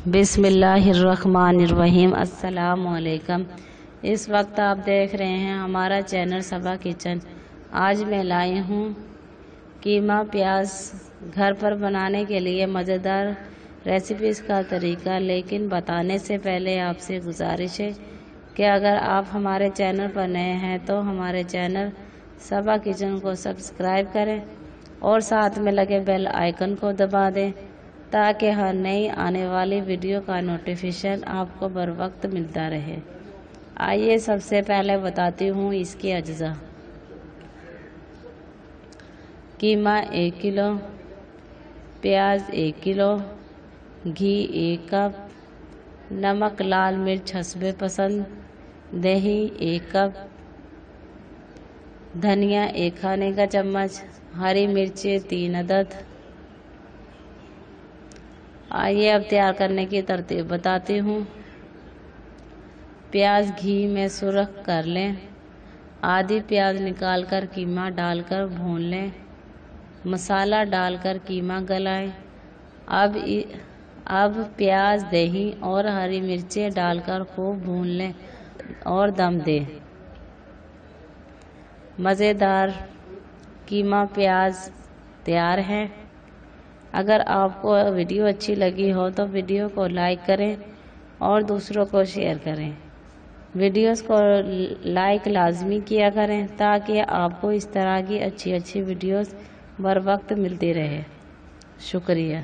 بسم اللہ الرحمن الرحیم۔ السلام علیکم۔ اس وقت آپ دیکھ رہے ہیں ہمارا چینل صبا کچن۔ آج میں لائی ہوں قیمہ پیاز گھر پر بنانے کے لیے مزیدار ریسیپیز کا طریقہ، لیکن بتانے سے پہلے آپ سے گزارش ہے کہ اگر آپ ہمارے چینل پر نئے ہیں تو ہمارے چینل صبا کچن کو سبسکرائب کریں اور ساتھ میں لگے بیل آئیکن کو دبا دیں تاکہ ہر نئی آنے والی ویڈیو کا نوٹیفیکیشن آپ کو بر وقت ملتا رہے۔ آئیے سب سے پہلے بتاتی ہوں اس کے اجزاء۔ قیمہ 1 کلو، پیاز 1 کلو، گھی 1 کپ، نمک لال مرچ حسب پسند، دہی 1 کپ، دھنیا 1 کھانے کا چمچ، ہری مرچیں 3 عدد۔ آئیے اب تیار کرنے کی ترتیب بتاتی ہوں۔ پیاز گھی میں سرخ کر لیں، آدھی پیاز نکال کر قیمہ ڈال کر بھون لیں، مسالہ ڈال کر قیمہ گلائیں۔ اب پیاز، دہی اور ہری مرچیں ڈال کر خوب بھون لیں اور دم دیں۔ مزیدار قیمہ پیاز تیار ہے۔ اگر آپ کو ویڈیو اچھی لگی ہو تو ویڈیو کو لائک کریں اور دوسروں کو شیئر کریں۔ ویڈیوز کو لائک لازمی کیا کریں تاکہ آپ کو اس طرح کی اچھی ویڈیوز بر وقت ملتی رہے۔ شکریہ۔